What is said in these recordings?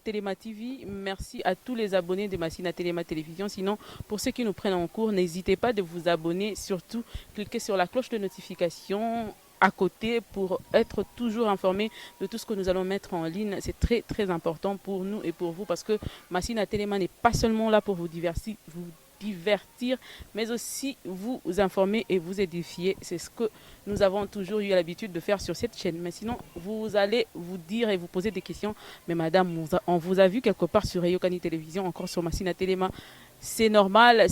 Téléma TV. Merci à tous les abonnés de Masina Téléma Télévision. Sinon, pour ceux qui nous prennent en cours, n'hésitez pas de vous abonner. Surtout, cliquez sur la cloche de notification à côté pour être toujours informé de tout ce que nous allons mettre en ligne. C'est très très important pour nous et pour vous parce que Masina Téléma n'est pas seulement là pour vous divertir, mais aussi vous informer et vous édifier. C'est ce que nous avons toujours eu l'habitude de faire sur cette chaîne. Mais sinon, vous allez vous dire et vous poser des questions. Mais madame, on vous a vu quelque part sur Rayokani Télévision, encore sur Masina Téléma. C'est normal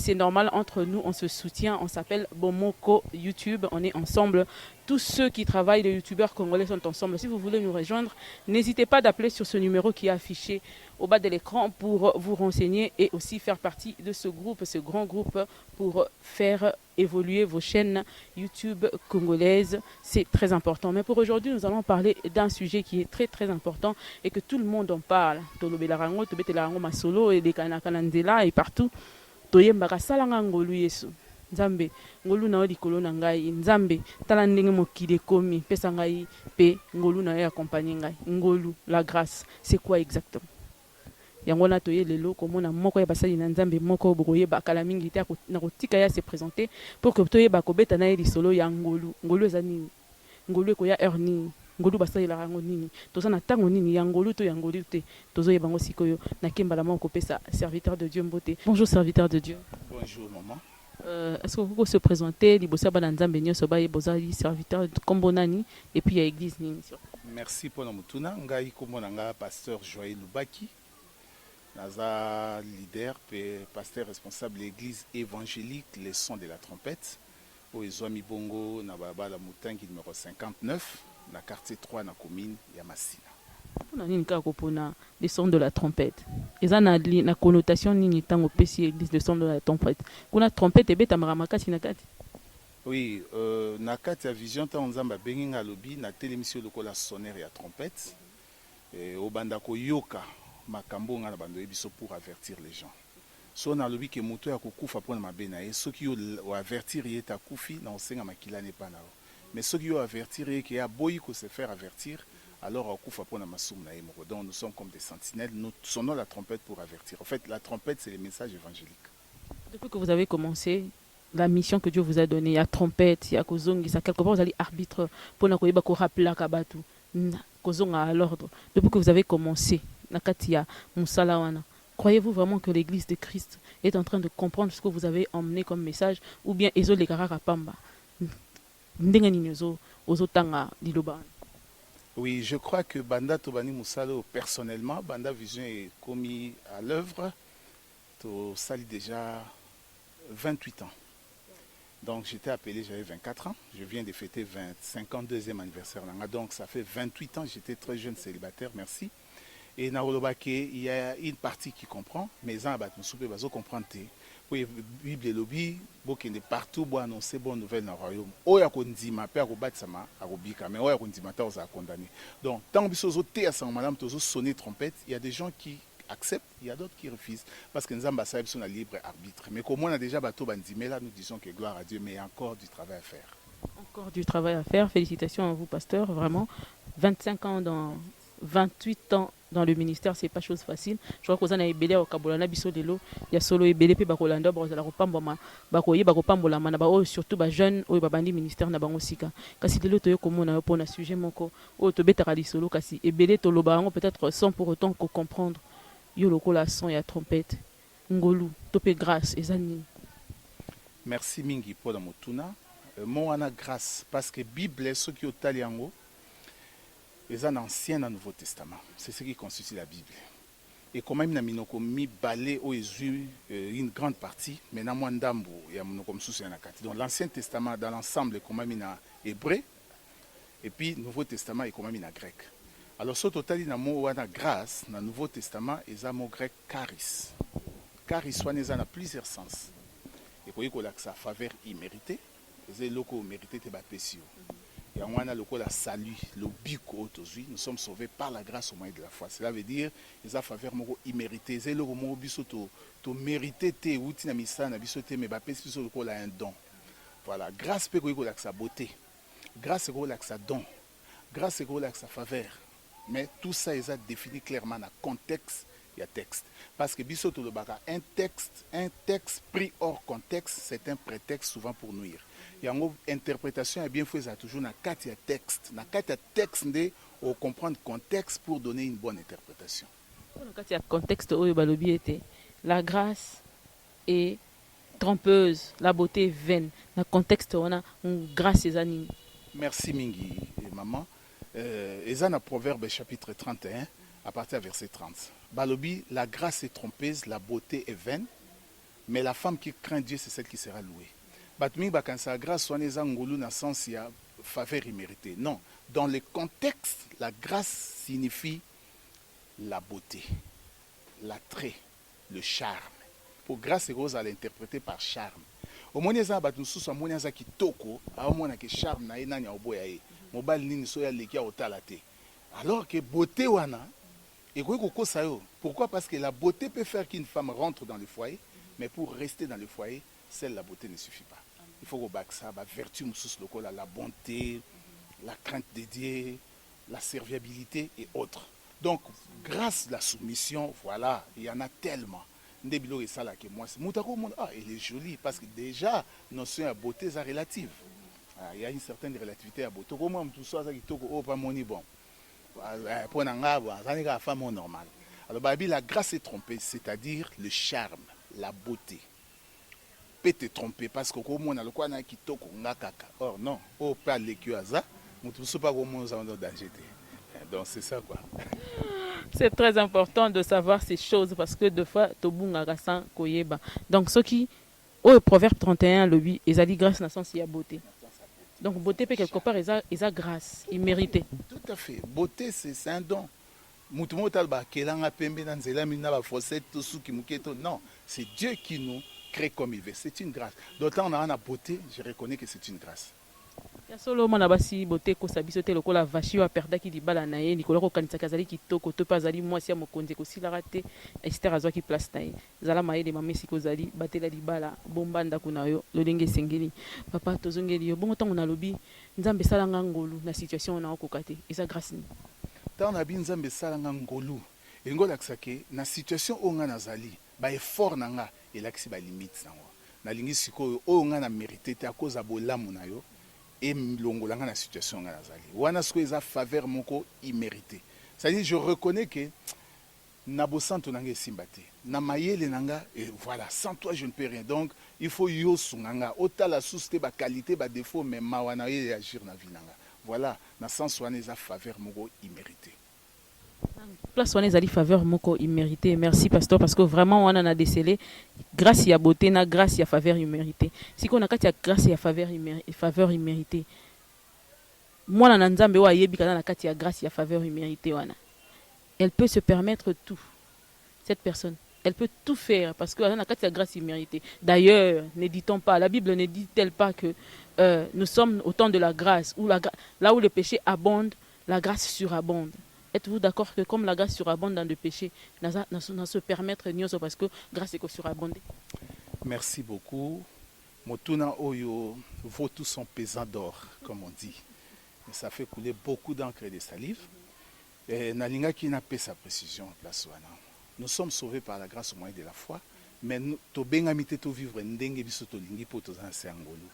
entre nous, on se soutient, on s'appelle Bomoko YouTube, on est ensemble. Tous ceux qui travaillent, les youtubeurs congolais sont ensemble. Si vous voulez nous rejoindre, n'hésitez pas d'appeler sur ce numéro qui est affiché au bas de l'écran pour vous renseigner et aussi faire partie de ce groupe, ce grand groupe pour faire évoluer vos chaînes YouTube congolaises. C'est très important. Mais pour aujourd'hui, nous allons parler d'un sujet qui est très très important et que tout le monde en parle. Tolobelarango, tobetelarango masolo et les kanakanandela et partout. Toyembaka salanga ngolu yesu. Nzambe ngolu na likolo na ngai nzambe tala ndenge mokili komi pesa ngai pe ngolu na yo accompagner ngai ngolu la grâce c'est quoi exactement yango na toye lelo komona moko ya basali na nzambe moko bokoye bakala mingi te na kotika ya se présenter pour que toye bakobeta na ye lisolo ya ngolu eza nini ngolu ekoya heure nini ngolu basali la rango nini toza na tango nini ya ngolu to ya ngolu te tozoye bango sikoyo na kembala moko pesa serviteur de Dieu mbote. Bonjour serviteur de Dieu. Bonjour maman. Est-ce que vous pouvez se présenter, libosa bananzambe nyoso ba bozali serviteur de Kombonani et puis à église nini? Merci pour mutuna ngai komonanga pasteur Joël Lubaki. Naza leader et pasteur responsable de l'église évangélique Les Sons de la Trompette au Ezwami Bongo na baba la Mutangi numéro 59 na quartier 3 na commune ya Masina. Pona nini ka kopona les sons de la trompette eza na connotation nini tango pesi église les sons de la trompette kuna trompette ebeta makasi na kati? Oui, na kati ya vision ta nzamba benginga lobi na télémission lokola sonnerie ya trompette et obanda ko yoka makambo nga na bando ebiso pour avertir les gens. So na lobi ke moto ya kokufa pona mabena e soki yo avertir ye ta kufi na osenga makila ne pa na o. Mais soki yo avertir ye ke ya boyi ko se faire avertir alors donc nous sommes comme des sentinelles, nous sonnons la trompette pour avertir. En fait, la trompette, c'est les messages évangéliques. Depuis que vous avez commencé la mission que Dieu vous a donnée, il y a trompette, il y a kozongi, ça quelque part vous allez arbitre pour na koyeba ko rappeler kabatu, kozonga à l'ordre. Depuis que vous avez commencé, nakatia musala wana, croyez-vous vraiment que l'église de Christ est en train de comprendre ce que vous avez emmené comme message ou bien ezo le karaka pamba? Ndenga ninyozo ozotanga liloba. Oui, je crois que Banda Tobani Moussalo, personnellement, Banda Vision est commis à l'œuvre. To sali déjà 28 ans. Donc j'étais appelé, j'avais 24 ans. Je viens de fêter 52e anniversaire. Donc ça fait 28 ans, j'étais très jeune célibataire, merci. Et na Olobake, il y a une partie qui comprend, mais en abat Moussoupe, bazo comprendre. Oui, Bible et lobby, beaucoup de partout pour annoncer bonne nouvelle dans le royaume. Oya kondima père au batsama à Robika, mais oya kondima ta aux a condamné. Donc tant que biso té à son madame tozo sonner trompette, il y a des gens qui acceptent, il y a d'autres qui refusent parce que nous ambassadeurs sont à libre arbitre. Mais comme on a déjà bateau bandimé là, nous disons que gloire à Dieu, mais il y a encore du travail à faire. Encore du travail à faire. Félicitations à vous pasteur, vraiment 25 ans dans 28 ans dans le ministère, c'est pas chose facile. Je crois que vous en avez belé au Kabolana biso lelo, il y a solo et belé pe bakolanda bazala kopamba bakoye bakopambola mana ba surtout ba jeune o babandi ministère na bango sika. Kasi lelo toyo komona po na sujet moko o to betaka solo kasi et belé to loba ngo peut-être sans pour autant ko comprendre yo lokola son ya trompette ngolu topé grâce ezani. Merci mingi pour la motuna. Mo wana grâce parce que Bible ce qui otali yango les anciens dans le Nouveau Testament. C'est ce qui constitue la Bible. Et comme même minoko mi balé au une grande partie, mais na mwandambo ya monoko msusu ya nakati. Donc l'Ancien Testament dans l'ensemble est comme même en hébreu et puis le Nouveau Testament est comme même en grec. Alors ce total na mo wana grâce dans le Nouveau Testament est un mot grec charis. Charis soit dans plusieurs sens. Et pour que sa faveur imméritée, c'est loko mérité te bapesio. Et on a le salut, le bico, nous sommes sauvés par la grâce au moyen de la foi. Cela veut dire qu'ils ont faveur imméritée. C'est le mot bisoto, to mérité te outi na misa na bisoté mais bapé biso le un don. Voilà, grâce peut que sa beauté. Grâce est que sa don. Grâce est que sa faveur. Mais tout ça, ils ont défini clairement dans le contexte, il y a texte. Parce que biso to le baka, un texte pris hors contexte, c'est un prétexte souvent pour nuire. Il y a une interprétation et bien fait ça toujours dans quatre texte. Dans quatre texte, on comprend le contexte pour donner une bonne interprétation. Quand il y a contexte où balobi était, la grâce est trompeuse, la beauté est vaine. Dans le contexte on a une grâce et anime. Merci Mingi et maman. Et ça dans Proverbe chapitre 31 à partir du verset 30. Balobi, la grâce est trompeuse, la beauté est vaine, mais la femme qui craint Dieu, c'est celle qui sera louée. Batmi bakansa grâce soit neza ngolu na sens ya faveur imméritée. Non, dans le contexte, la grâce signifie la beauté, l'attrait, le charme. Pour grâce, Rose à l'interpréter par charme. Au moins, les abattus sous son moyen qui toko, à au moins que charme n'a pas au boyaé. Mobile nini soya lekia au talate. Alors que beauté wana, et pourquoi? Parce que la beauté peut faire qu'une femme rentre dans le foyer, mais pour rester dans le foyer, la beauté ne suffit pas. Il faut que ça, la vertu, la bonté, la crainte de Dieu, la serviabilité et autres. Donc, grâce à la soumission, voilà, il y en a tellement. Ndebilo et ça là que moi, elle est jolie parce que déjà, notion de beauté est relative. Il y a une certaine relativité à beauté. Comment tout ça, qui pas mon bon. Pour une femme normale. Alors, la grâce est trompée, c'est-à-dire le charme, la beauté. Peut te tromper parce que comme on a le quoi qui toko ngakaka. Or non, au pas les cuaza, nous tous pas comment nous avons danger. Donc c'est ça quoi. C'est très important de savoir ces choses parce que deux fois tobunga gasan koyeba. Donc ce qui au proverbe 31 le 8 ezali grâce na sens ya beauté. Donc beauté peut quelque part eza grâce, il méritait. Tout à fait. Beauté c'est un don. Mutumo talba kelanga pembe na nzela mina ba fossette tout sou ki muketo. Non, c'est Dieu qui nous crée comme il veut. C'est une grâce. D'autant on a la beauté, je reconnais que c'est une grâce. Ya solo mona basi beauté ko sabiso te lokola vachi wa perda ki dibala na ye nikolo ko kanisa kazali kitoko to pazali mwasi ya mokonzi ko sila rate Esther azwa ki place na ye zala maye de mamesi ko zali batela dibala bomba ndako na yo lolenge sengeli papa tozongeli yo bongo tango na lobi nzambe sala ngangolu na situation na okokate eza grâce ni tant na bi nzambe sala ngangolu engola kisake na situation o nga nazali ba effort na nga elakisi ba limite na ngo na lingi sikoyo o nga na mérité te akoza bolamu na yo et l'ongolanga la situation nga nazali wana siko eza faveur moko immérité. C'est-à-dire je reconnais que na bosanto nanga esimbate na mayele nanga et voilà sans toi je ne peux rien. Donc il faut yo sunganga otala souste ba qualité ba défaut mais mawana ye agir na vie nanga. Voilà na sens wana eza faveur moko immérité. Place wana ezali faveur moko immérité. Merci pasteur parce que vraiment on en a décelé grâce ya beauté na grâce ya faveur immérité. Si qu'on a kati ya grâce ya faveur immérité. Moi na nzambe wa yebi kana na kati ya grâce ya faveur immérité wana. Elle peut se permettre tout. Cette personne, elle peut tout faire parce que na kati ya grâce immérité. D'ailleurs, ne dit-on pas, la Bible ne dit-elle pas que nous sommes au temps de la grâce où là où le péché abonde, la grâce surabonde. Êtes-vous d'accord que comme la grâce surabonde dans le péché, n'a se permettre nyoso parce que grâce est surabondée? Merci beaucoup. Motuna oyo vaut tout son pesant d'or, comme on dit. Mais ça fait couler beaucoup d'encre et de salive. Et Nalinga qui n'a pas sa précision en place. Nous sommes sauvés par la grâce au moyen de la foi. Mais nous, vivre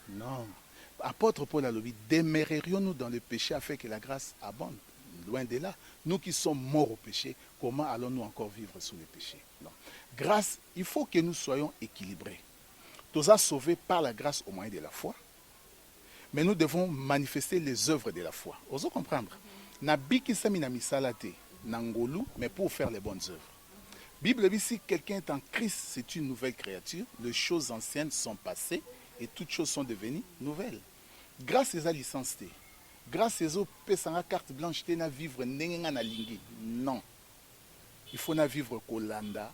non. Apôtre Paul a dit, demeurerions-nous dans le péché afin que la grâce abonde? Loin de là. Nous qui sommes morts au péché, comment allons-nous encore vivre sous le péché? Non. Grâce, il faut que nous soyons équilibrés. Nous sommes sauvés par la grâce au moyen de la foi. Mais nous devons manifester les œuvres de la foi. Osons comprendre. Nabi qui s'amina misalate, nangolu, mais pour faire les bonnes œuvres. Bible dit si quelqu'un est en Christ, c'est une nouvelle créature. Les choses anciennes sont passées et toutes choses sont devenues nouvelles. Grâce à la licence, grâce à la carte blanche, tu vivre na lingi. Non. Il faut na vivre kolanda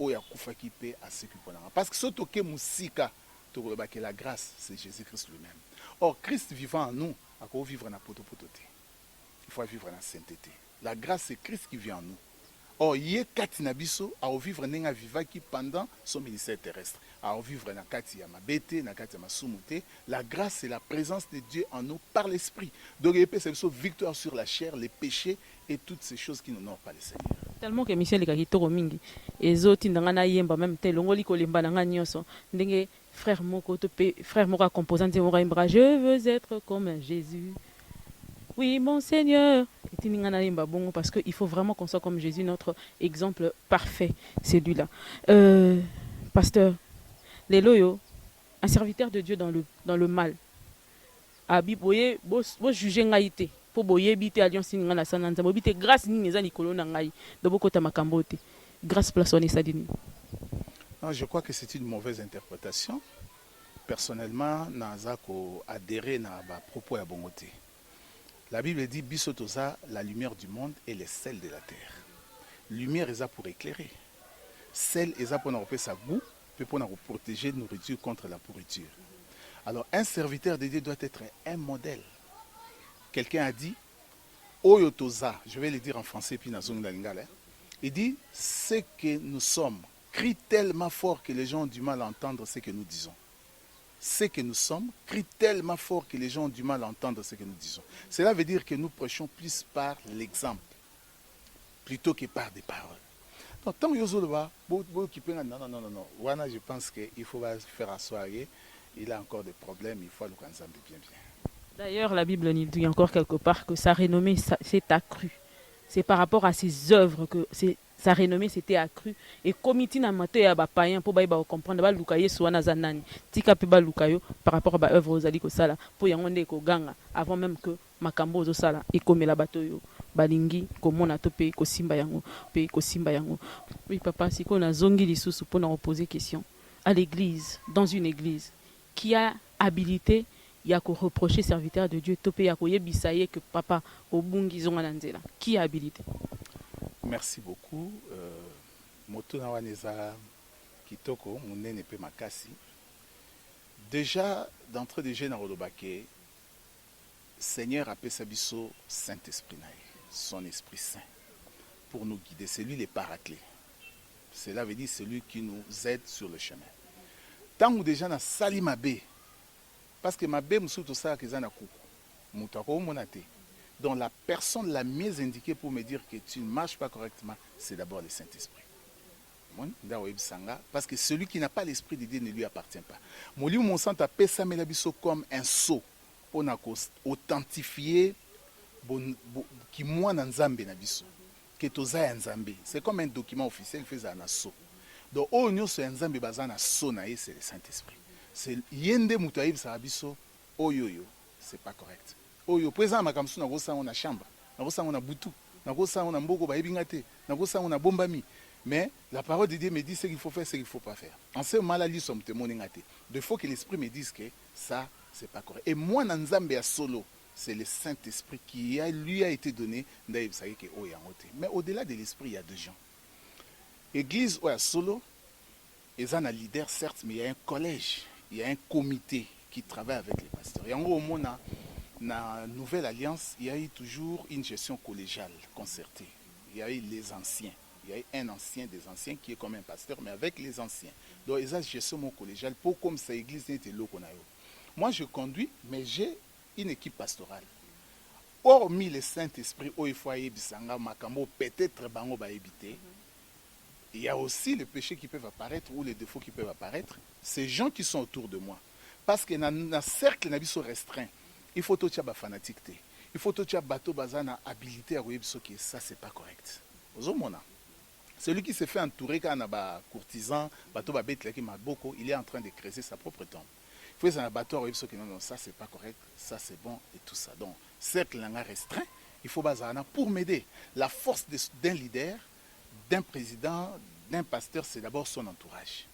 oya kufaki pe à ce qui parce que surtout que musika que la grâce c'est Jésus-Christ lui-même. Or Christ vivant en nous, à quoi vivre na potopototé. Il faut vivre dans la sainteté. La grâce c'est Christ qui vit en nous. Or yé katinabiso à vivre nenga vivaki pendant son ministère terrestre. à vivre na kati ya mabete, na kati ya masumute. La grâce, c'est la présence de Dieu en nous par l'esprit. Donc, c'est une victoire sur la chair, les péchés et toutes ces choses qui n'honorent pas le Seigneur. Tellement que Michel Kakitoko mingi ezoti ndanga yemba même te longoli kolemba nanga nyonso ndenge frère moko composant de moko imbra je veux être comme Jésus. Oui mon Seigneur. Et ndanga yemba bongo parce que il faut vraiment qu'on soit comme Jésus, notre exemple parfait, c'est lui-là. Pasteur Leloyo, un serviteur de Dieu dans le mal. Abi boye bo juger ngaité. Po boyebi te alliance ninga na sananza bobi te grâce nini eza likolo na ngai do bokota makambo te grâce plaçonné ça dini. Non, je crois que c'est une mauvaise interprétation. Personnellement, naza ko adhérer na ba propos ya bongoté. La Bible dit biso toza la lumière du monde et le sel de la terre. Lumière est pour éclairer. Sel est pour nous sa goût, puis pour nous protéger de nourriture contre la pourriture. Alors un serviteur de Dieu doit être un modèle. Quelqu'un a dit, Oyotoza, je vais le dire en français, puis dans lingala. Il dit, ce que nous sommes crie tellement fort que les gens ont du mal à entendre ce que nous disons. Ce que nous sommes crie tellement fort que les gens ont du mal à entendre ce que nous disons. Cela veut dire que nous prêchons plus par l'exemple, plutôt que par des paroles. Donc, tant que non, je pense qu'il faut faire asseoir. Il a encore des problèmes, il faut le bien bien. D'ailleurs, la Bible nous dit encore quelque part que sa renommée s'est accrue. C'est par rapport à ses œuvres que sa renommée s'était accrue. Et comité na maté ya ba païen pour ba comprendre ba lukaye soana zanani. Tika pe ba lukayo par rapport à ba œuvre aux ali ko sala pour yangonde ko ganga avant même que makambo zo sala et comme la batoyo balingi ko mona to pe ko simba yango pe ko simba yango. Oui papa, si ko na zongi lisusu pour nous poser question à l'église, dans une église qui a habilité il y a qu'au reprocher serviteur de Dieu topé ya koye bisaye que papa obungi zonga nanzela qui a habilité. Merci beaucoup. Moto na waneza kitoko munene pe makasi. Déjà d'entrée de jeu na rodobake Seigneur a pesa biso Saint-Esprit naï, son Esprit Saint pour nous guider, c'est lui le paraclet. Cela veut dire celui qui nous aide sur le chemin. Tant ou déjà na sali mabe parce que mabe musuto ça que zana kuku mutako monate. Donc la personne la mieux indiquée pour me dire que tu ne marches pas correctement, c'est d'abord le Saint-Esprit. Parce que celui qui n'a pas l'Esprit de Dieu ne lui appartient pas. Mon sang a pesa melabiso comme un sceau pour authentifier qui moi nzambe na biso que toza nzambe. C'est comme un document officiel fait un sceau. Donc au nyo so nzambe bazana sceau na c'est le Saint-Esprit. C'est yende mutaïb sa biso oyoyo, c'est pas correct. Oyo présent makamsu na kosa na chambre, na kosa na butu, na kosa na mboko ba ebingate, na kosa na bombami. Mais la parole de Dieu me dit ce qu'il faut faire, ce qu'il ne faut pas faire. En ce moment-là, il faut que l'Esprit me dise que ça, c'est pas correct. Et moi, dans Nzambe solo, c'est le Saint-Esprit qui lui a été donné. Mais au-delà de l'Esprit, il y a deux gens. Église ou solo, ils ont un leader, certes, mais il y a un collège, il y a un comité qui travaille avec les pasteurs. Et en gros, dans la Nouvelle Alliance, il y a eu toujours une gestion collégiale, concertée. Il y a eu les anciens. Il y a un ancien des anciens qui est comme un pasteur, mais avec les anciens. Donc, ils ont gestion mon collégial pour comme sa église n'était là. Moi, je conduis, mais j'ai une équipe pastorale. Hormis le Saint-Esprit, peut-être il y a aussi les péchés qui peuvent apparaître ou les défauts qui peuvent apparaître. Ces gens qui sont autour de moi. Parce que dans un cercle restreint, il faut tout le fanatique. Il faut tout le bateau bazana habilité à voir que ça, c'est pas correct. Celui qui se fait entourer quand on a courtisan, bateau il est en train de creuser sa propre tombe. Il faut que bateau que non, ça c'est pas correct, ça c'est bon et tout ça. Donc, cercle restreint, il faut bazana pour m'aider. La force d'un leader, d'un président, d'un pasteur, c'est d'abord son entourage.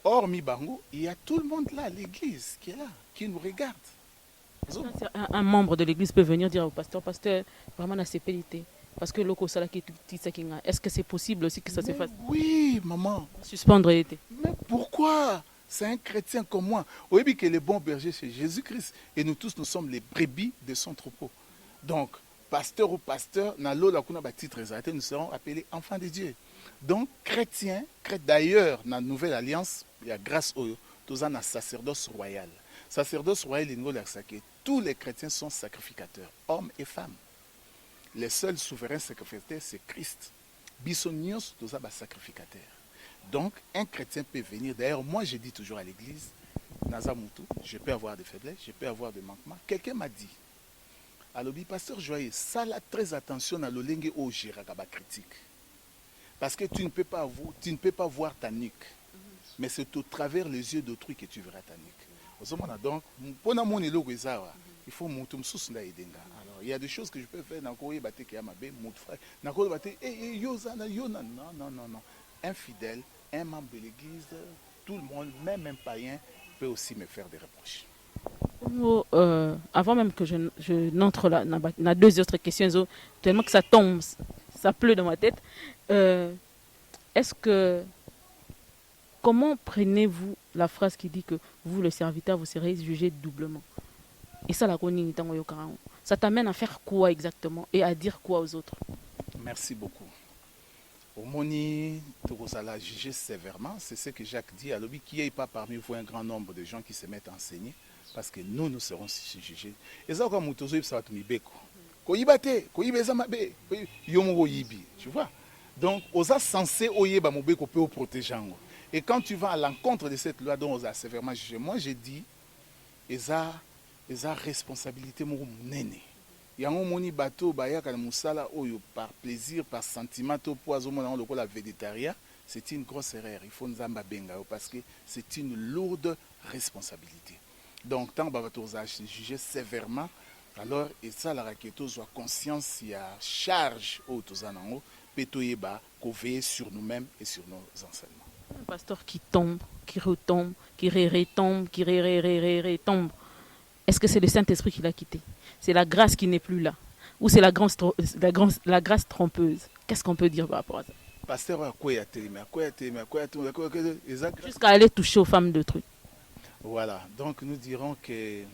Or, Mibango, il y a tout le monde là, l'église qui est là, qui nous regarde. Un membre de l'église peut venir dire au pasteur, vraiment la sécurité. Parce que est-ce que c'est possible aussi que ça se fasse? Oui, maman. Suspendre l'été. Mais pourquoi? C'est un chrétien comme moi. Vous voyez que le bon berger, c'est Jésus-Christ. Et nous tous, nous sommes les brebis de son troupeau. Donc, pasteur ou pasteur, nous serons appelés enfants de Dieu. Donc, chrétiens, d'ailleurs, dans la Nouvelle Alliance, il y a grâce au un sacerdoce royal. Sacerdoce royal, tous les chrétiens sont sacrificateurs, hommes et femmes. Les seuls souverains sacrificateurs, c'est Christ. Bissonios, tous un sacrificateur. Donc, un chrétien peut venir. D'ailleurs, moi, je dis toujours à l'église, Nazamutu, je peux avoir des faiblesses, je peux avoir des manquements. Quelqu'un m'a dit, Alobi, pasteur Joyeux, ça là, très attention à l'olenge au Jirakaba critique. Parce que tu ne peux pas voir ta nuque. Mais c'est au travers les yeux d'autrui que tu verras ta nuque. Donc, pour il faut alors, il y a des choses que je peux faire. Non, non, non. Un fidèle, un membre de l'église, tout le monde, même un païen, peut aussi me faire des reproches. Avant même que je n'entre là, dans deux autres questions, tellement que ça tombe, ça pleut dans ma tête. Est-ce que comment prenez-vous la phrase qui dit que vous, le serviteur, vous serez jugé doublement? Et ça, ça t'amène à faire quoi exactement et à dire quoi aux autres? Merci beaucoup. Au Moni, tu vas juger sévèrement. C'est ce que Jacques dit à l'objet qu'il n'y ait pas parmi vous un grand nombre de gens qui se mettent à enseigner parce que nous serons jugés. Et ça, comme tu vois? Donc, on a censé protéger. Et quand tu vas à l'encontre de cette loi dont on a sévèrement jugé, moi j'ai dit, ils ont responsabilité mon néné. Yango moni bateau bayaka musala oyo par plaisir, par sentiment to poison mon le la végétarien, c'est une grosse erreur. Il faut nous en benga parce que c'est une lourde responsabilité. Donc tant bateau a jugé sévèrement, alors et ça la raqueto soit conscience il y a charge au tozanango petoyeba ko veiller sur nous-mêmes et sur nos enseignements. Un pasteur qui tombe, qui retombe, qui retombe, qui retombe. Est-ce que c'est le Saint-Esprit qui l'a quitté? C'est la grâce qui n'est plus là? Ou c'est la grâce trompeuse? Qu'est-ce qu'on peut dire par rapport à ça? Pasteur, jusqu'à aller toucher aux femmes d'autrui. Voilà, donc nous dirons que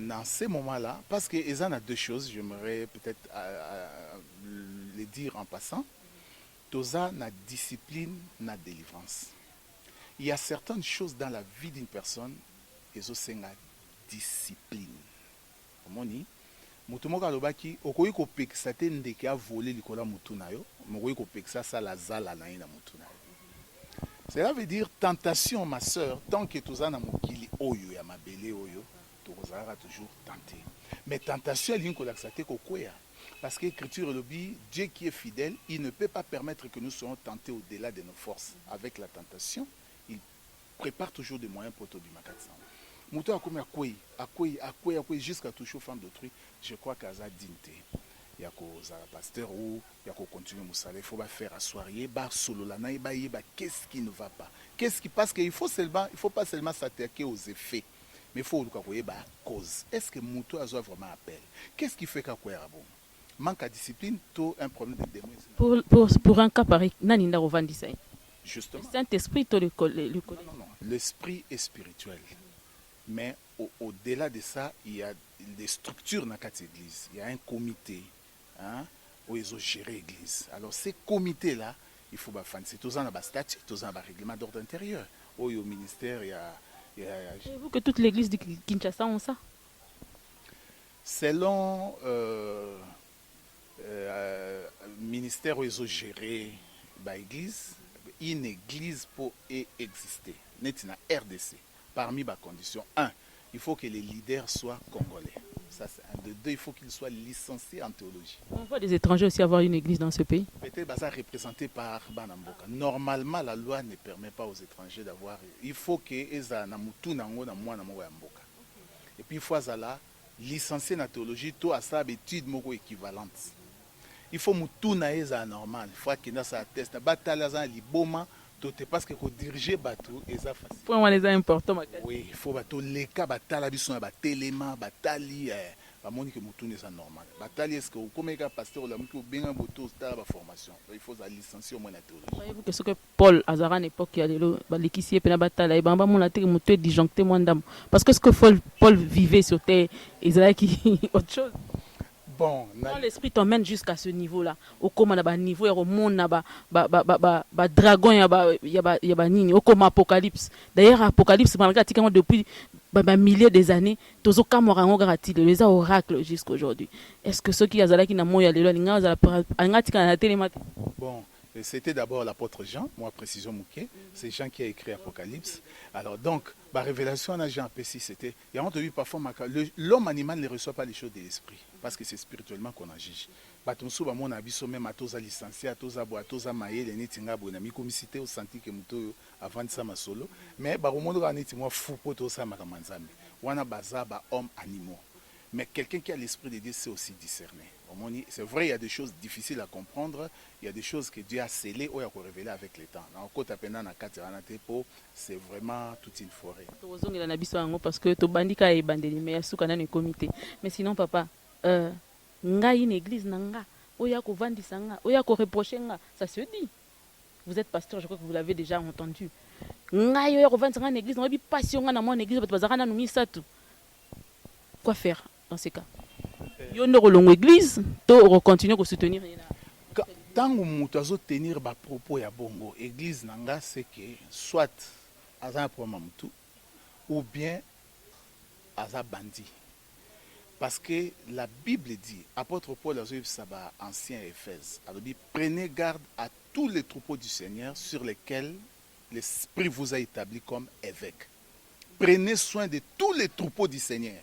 dans ces moments-là, parce qu'il y en a deux choses, j'aimerais peut-être les dire en passant. Toza na discipline, na délivrance. Il y a certaines choses dans la vie d'une personne, et ça c'est la discipline. Moni, mutumoka lobaki, okoyi ko pekisa te ndeke a volé likola mutu na yo, mokoyi ko pekisa ça la zala na ina mutu na yo. Cela veut dire tentation, ma sœur, tant que toza na mokili oyo ya mabele oyo, tozara toujours tenté. Mais tentation elle ko laxate ko kwea. Parce que l'Écriture le dit, Dieu qui est fidèle, il ne peut pas permettre que nous soyons tentés au-delà de nos forces. Avec la tentation, il prépare toujours des moyens pour Tobi Makatsan. Mouto a comme à jusqu'à toucher aux femmes d'autrui, je crois qu'à ça dignité. Il y a un pasteur ou il y a continuer Moussala, il faut faire asseoir, solo la qu'est-ce qui ne va pas? Parce qu'il faut pas seulement s'attaquer aux effets, mais il faut la cause. Est-ce que Mouto a vraiment appel? Qu'est-ce qui fait qu'à quoi bon? Manque à discipline, tout un problème de démon. Pour un cas pareil, Naninda Rovandisa. Justement. Le Saint-Esprit, le non. L'esprit est spirituel. Mais au-delà de ça, il y a des structures dans cette église. Il y a un comité où ils ont géré l'église. Alors ces comités-là, il faut faire. C'est tous un statut, tous un règlement d'ordre intérieur. Au ministère, il y a. Savez-vous que toute l'église de Kinshasa ont ça? Selon ministère où ils ont géré l'église, une église peut exister. Net na RDC. Parmi les conditions, 1, il faut que les leaders soient congolais. Ça, c'est un. De 2, il faut qu'ils soient licenciés en théologie. On voit des étrangers aussi avoir une église dans ce pays. Peut-être ça représenté par Banamboka. Normalement, la loi ne permet pas aux étrangers d'avoir. Il faut que Eza na mutu nango na mwana moko ya mboka. Et puis il faut ça licencié en théologie, tout à ça étude moko équivalente. Il faut mutu na Eza normal. Il faut que ça atteste. Batala za liboma. Parce que diriger bateau est facile. Pour moi, les important. Oui, il faut bateau les cas batala bison batelema batali bamoni que mutu n'est normal. Batali est-ce que comme un pasteur la mutu bien bateau stade ba formation. Il faut la licencier au moins la théologie. Voyez-vous que ce que Paul Azara à l'époque il y a le l'équissier pena batala et bamba mon la terre mutu disjoncté moins d'âme. Parce que ce que Paul vivait sur terre Israël qui autre chose. Bon, Quand l'esprit t'emmène jusqu'à ce niveau-là, au comment na ba niveau et au monde na ba dragon ya ba nini, au comment apocalypse. D'ailleurs apocalypse malgré tika depuis ba milliers des années, tozo kamora ngo garati les oracles jusqu'à aujourd'hui. Est-ce que ceux qui azala qui na moya lelo linga azala anga tika na télé mat. Bon, c'était d'abord l'apôtre Jean, moi précision Mouké, c'est Jean qui a écrit Apocalypse. Alors donc, la révélation à Jean Pessi, c'était, il y a entendu parfois, l'homme animal ne reçoit pas les choses de l'esprit, parce que c'est spirituellement qu'on agit. Batonso ba mon abiso même atoza licencié, atoza bo, atoza maye, les netinga bo, nami comicité au senti que muto avant ça ma solo, mais ba romondo ga neti moi fou poto ça makamanzambe. Wana baza ba homme animaux. Mais quelqu'un qui a l'esprit de Dieu sait aussi discerner. C'est vrai, il y a des choses difficiles à comprendre, il y a des choses que Dieu a scellées ou il a révélées avec le temps. C'est vraiment toute une forêt. Parce que tu bandika et bandeli mais souka na comité. Mais sinon papa, nga une église nanga, oya ko vandisa nga, oya ko reprocher nga, ça se dit. Vous êtes pasteur, je crois que vous l'avez déjà entendu. Nga oya ko vandisa nga une église, on bi passion nga na mon église, parce que na numi ça tout. Quoi faire dans ces cas? Yo ne relongo église, to continuer à soutenir. Tant que nous devons tenir des propos ya bongo, église nanga c'est que soit aza problème ou bien aza bandit. Parce que la Bible dit, apôtre Paul a dit ça va ancien Éphèse, il dit prenez garde à tous les troupeaux du Seigneur sur lesquels l'Esprit vous a établi comme évêque. Prenez soin de tous les troupeaux du Seigneur.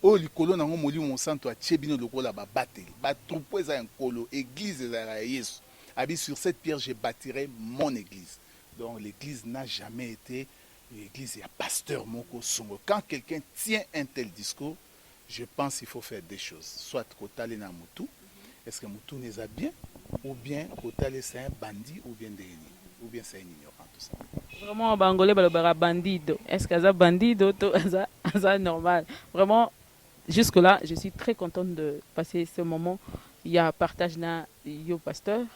Oh, le colo nango moli mon santo a tchebino le kola ba battle. Ba troupeau za un colo, église za Yesu. Abi sur cette pierre je bâtirai mon église. Donc l'église n'a jamais été l'église, il y a pasteur moko songo. Quand quelqu'un tient un tel discours, je pense qu'il faut faire des choses. Soit kotale na mutu, est-ce que mutu n'est pas bien, ou bien kotale c'est un bandit, ou bien c'est un ignorant tout ça. Vraiment bangolais balobara bandido. Est-ce que ça bandido to ça normal. Vraiment jusque là, je suis très contente de passer ce moment. Il y a partage na yo pasteur.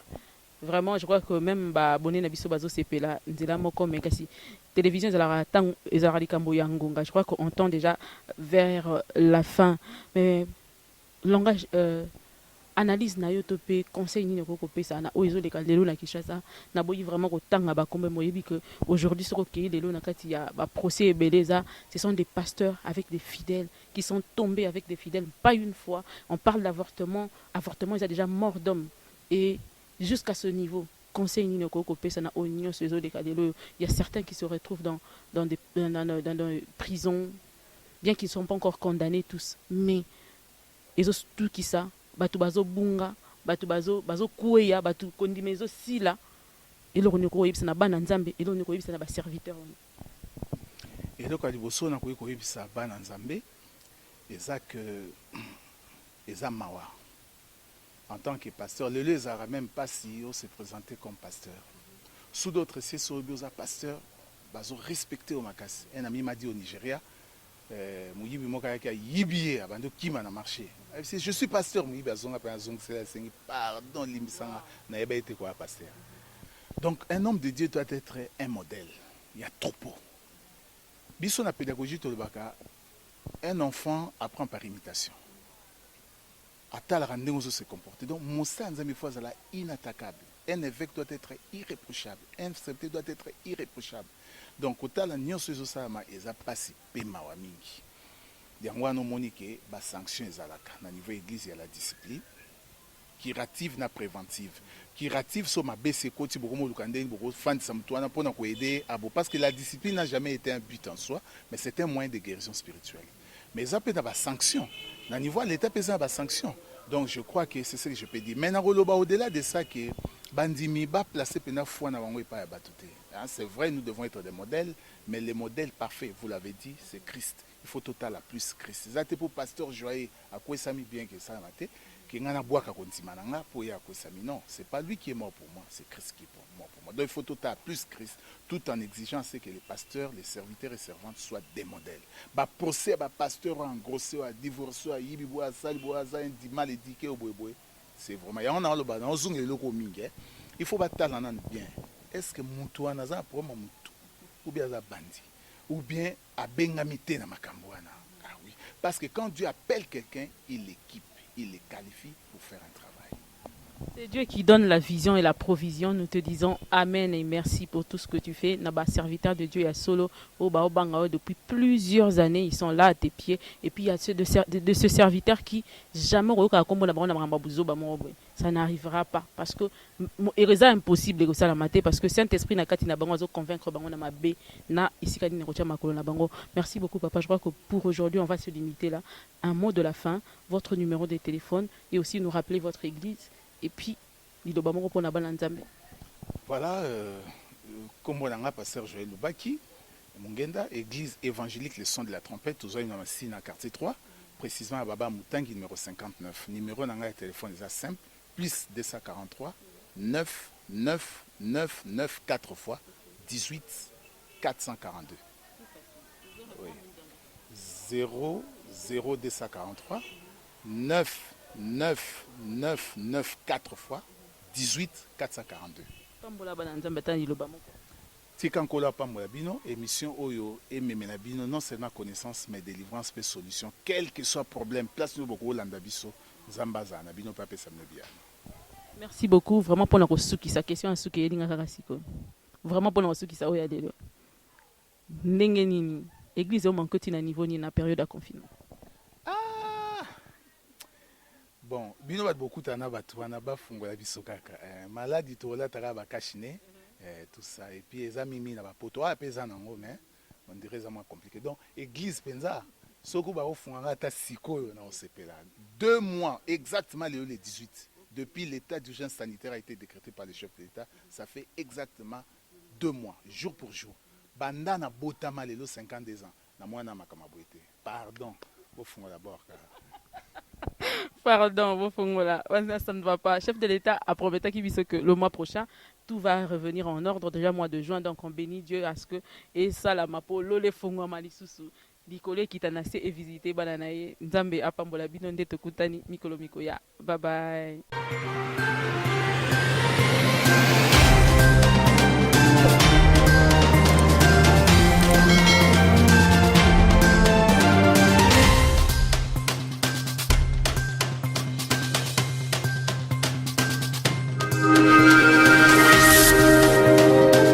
Vraiment, je crois que même abonné na biso bazo CP là, nzela moko mekasi. Télévision ezala tang ezala likambo ya ngonga. Je crois qu'on tend déjà vers la fin. Mais langage analyse na yo topé conseil ni ko kopesa na oizo le kalelo na Kinshasa na boyi vraiment ko tanga ba kombe moyebi que aujourd'hui ce qui lelo na kati ya ba procès ebeleza, ce sont des pasteurs avec des fidèles qui sont tombés avec des fidèles pas une fois. On parle d'avortement, ils ont déjà mort d'homme et jusqu'à ce niveau conseil ni ko kopesa na oignon oizo le kalelo, il y a certains qui se retrouvent dans des prisons bien qu'ils ne sont pas encore condamnés tous, mais ils ont tout qui ça batu bazo bunga batu bazo kueya batu kondimezo sila eloko ni ko yebisa na bana nzambe eloko ni ko yebisa na ba serviteur eloko ali boso na ko yebisa bana nzambe eza mawa en tant que pasteur le ezara même pas si on se présenter comme pasteur sous d'autres c'est sur bioza pasteur bazo respecter au makasi un ami m'a dit au Nigeria Mouyibi Mokayaka Yibie abando kima na marché. Je suis pasteur Mouyibi azonga pa azong c'est pardon limisanga na yeba été quoi pasteur. Donc un homme de Dieu doit être un modèle. Il y a troupeau. Biso na pédagogie tolobaka un enfant apprend par imitation. Atal randé se comporter. Donc Moussa nzambi fois la inattaquable. Un évêque doit être irréprochable. Un serviteur doit être irréprochable. Donc, au tal, nous sommes passé paiement à mingi. Yango ano monique ba sanction ezalaka na niveau église ya la discipline curative na préventive. Curative so ma bese koti bokomo lukande boko fandisa mtu wana pona ko aider abo parce que la discipline n'a jamais été un but en soi, mais c'est un moyen de guérison spirituelle. Mais ça peut avoir sanction. Na niveau l'état peut avoir sanction. Donc je crois que c'est ce que je peux dire. Maintenant au-delà de ça que bandimi ba placer pena foi na bango pa ya batute. C'est vrai, nous devons être des modèles, mais le modèle parfait, vous l'avez dit, c'est Christ. Il faut total à plus Christ. C'est pour pasteur joyeux, à quoi ça m'est bien que ça m'a été, qu'il y a un bois qui a pour y a quoi ça non, c'est pas lui qui est mort pour moi, c'est Christ qui est mort pour moi. Donc il faut total à plus Christ, tout en exigeant que les pasteurs, les serviteurs et servantes soient des modèles. Bah procès, bah pasteur en grossé, à divorcer, à yibibo, à salibo, à un mal éduqué au boy. C'est vraiment, il y a un an le bas, on zoom les locaux mingue. Il faut battre l'an bien. Est-ce que Moutoua n'a pas pour Moutou ou bien à bandi ou bien à Bengamité na Makambouana? Ah oui. Parce que quand Dieu appelle quelqu'un, il l'équipe. il les qualifie pour faire un travail. C'est Dieu qui donne la vision et la provision. Nous te disons Amen et merci pour tout ce que tu fais. Naba serviteur de Dieu, il y a Solo, Obangao, depuis plusieurs années, ils sont là à tes pieds. Et puis il y a ceux de ce serviteur qui jamais ça n'arrivera pas. Parce que il est impossible de la mater parce que Saint-Esprit n'a qu'à convaincre na ici Merci beaucoup, papa. Je crois que pour aujourd'hui, on va se limiter là. Un mot de la fin, votre numéro de téléphone et aussi nous rappeler votre église. Et puis, voilà, comme on a pasteur Joël Loubaki, Mungenda, église évangélique, le son de la trompette, aux oeils dans quartier 3, précisément à Baba Moutangi, numéro 59. Numéro de téléphone est simple, plus 243 9 9 9 9 4 fois 18 442. Oui. 0 0 243 9 9 9 9 4 fois 18 442. Tikankola Pambola Bino, émission Oyo et Memenabino, non seulement connaissance mais délivrance et solution, quel que soit problème, place nous beaucoup l'andabiso, Zambaza, Nabino Pape Samnebia. Merci beaucoup, vraiment pour notre souki, sa question à souki, vraiment pour notre souki, ça oya de Nengenini, église au manque na niveau ni na période de confinement. Bon, bino bat beaucoup tana batwana ba fungola biso kaka. Maladie to la tara ba kashine, tout ça et puis eza mimi na ba poto a pesa nango mais on dirait ça moins compliqué. Donc église penza soko ba ofunga ta sikoyo na osepela. 2 mois exactement le 18 depuis l'état d'urgence sanitaire a été décrété par le chef de l'État, ça fait exactement 2 mois jour pour jour. Banda na botama lelo 52 ans. Na mwana makamaboete. Pardon, ofunga d'abord kaka. Pardon, ça ne va pas. Chef de l'État a promis que le mois prochain, tout va revenir en ordre. Déjà mois de juin, donc on bénit Dieu à ce que et ça la mapo lole fongo malisusu dikole kitanase et visiter bananaye nzambe apambola bino ndete kutani mikolo mikoya. Bye bye.